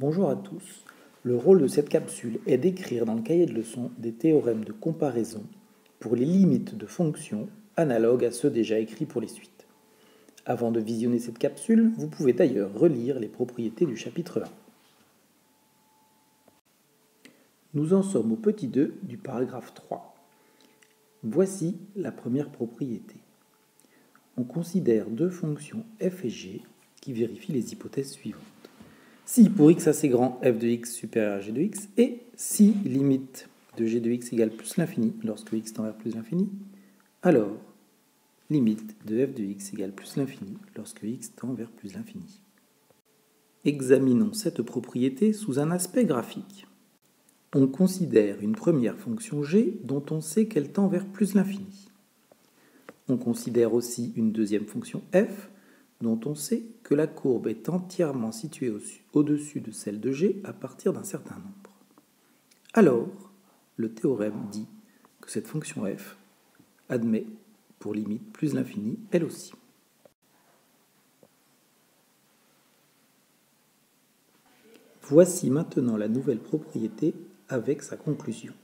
Bonjour à tous. Le rôle de cette capsule est d'écrire dans le cahier de leçons des théorèmes de comparaison pour les limites de fonctions analogues à ceux déjà écrits pour les suites. Avant de visionner cette capsule, vous pouvez d'ailleurs relire les propriétés du chapitre 1. Nous en sommes au petit 2 du paragraphe 3. Voici la première propriété. On considère deux fonctions f et g qui vérifient les hypothèses suivantes. Si pour x assez grand, f de x supérieur à g de x, et si limite de g de x égale plus l'infini lorsque x tend vers plus l'infini, alors limite de f de x égale plus l'infini lorsque x tend vers plus l'infini. Examinons cette propriété sous un aspect graphique. On considère une première fonction g dont on sait qu'elle tend vers plus l'infini. On considère aussi une deuxième fonction f dont on sait que la courbe est entièrement située au-dessus de celle de g à partir d'un certain nombre. Alors, le théorème dit que cette fonction f admet pour limite plus l'infini elle aussi. Voici maintenant la nouvelle propriété avec sa conclusion.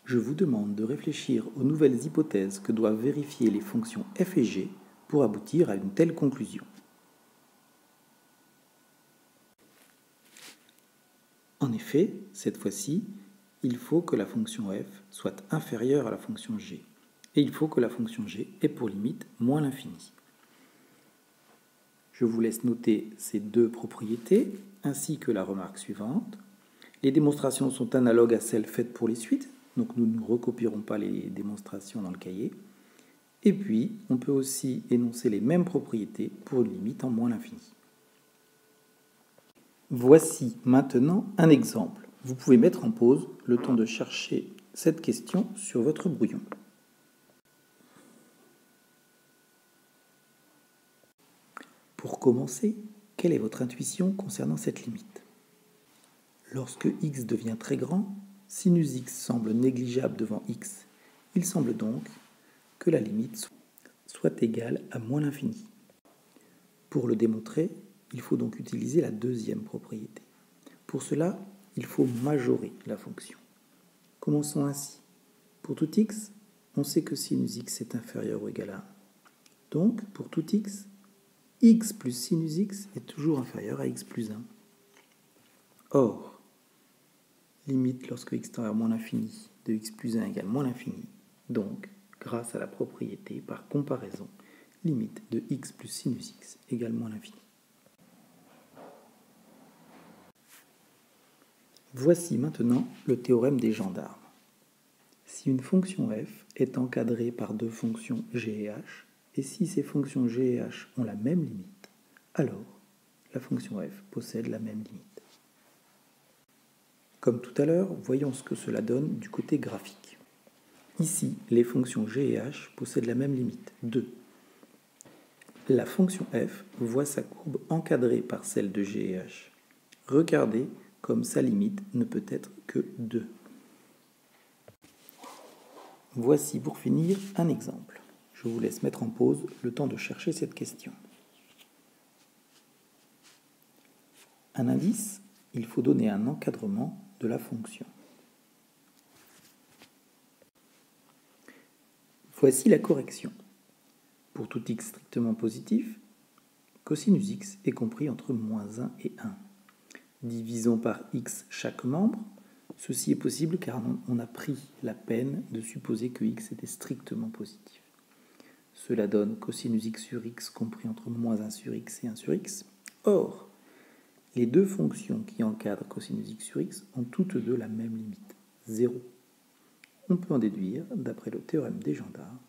Je vous demande de réfléchir aux nouvelles hypothèses que doivent vérifier les fonctions f et g pour aboutir à une telle conclusion. En effet, cette fois-ci, il faut que la fonction f soit inférieure à la fonction g, et il faut que la fonction g ait pour limite moins l'infini. Je vous laisse noter ces deux propriétés, ainsi que la remarque suivante. Les démonstrations sont analogues à celles faites pour les suites, donc nous ne recopierons pas les démonstrations dans le cahier. Et puis, on peut aussi énoncer les mêmes propriétés pour une limite en moins l'infini. Voici maintenant un exemple. Vous pouvez mettre en pause le temps de chercher cette question sur votre brouillon. Pour commencer, quelle est votre intuition concernant cette limite? Lorsque x devient très grand, sinus x semble négligeable devant x. Il semble donc que la limite soit égale à moins l'infini. Pour le démontrer, il faut donc utiliser la deuxième propriété. Pour cela, il faut majorer la fonction. Commençons ainsi. Pour tout x, on sait que sinus x est inférieur ou égal à 1. Donc, pour tout x plus sinus x est toujours inférieur à x plus 1. Or, limite lorsque x tend vers moins l'infini de x plus 1 égale moins l'infini. Donc, grâce à la propriété, par comparaison, limite de x plus sinus x égale moins l'infini. Voici maintenant le théorème des gendarmes. Si une fonction f est encadrée par deux fonctions g et h, et si ces fonctions g et h ont la même limite, alors la fonction f possède la même limite. Comme tout à l'heure, voyons ce que cela donne du côté graphique. Ici, les fonctions g et h possèdent la même limite, 2. La fonction f voit sa courbe encadrée par celle de g et h. Regardez comme sa limite ne peut être que 2. Voici pour finir un exemple. Je vous laisse mettre en pause le temps de chercher cette question. Un indice, il faut donner un encadrement de la fonction. Voici la correction. Pour tout x strictement positif, cosinus x est compris entre moins 1 et 1. Divisons par x chaque membre. Ceci est possible car on a pris la peine de supposer que x était strictement positif. Cela donne cosinus x sur x compris entre moins 1 sur x et 1 sur x. Or, les deux fonctions qui encadrent cosinus x sur x ont toutes deux la même limite, 0. On peut en déduire, d'après le théorème des gendarmes,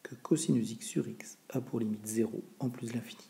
que cosinus x sur x a pour limite 0 en plus l'infini.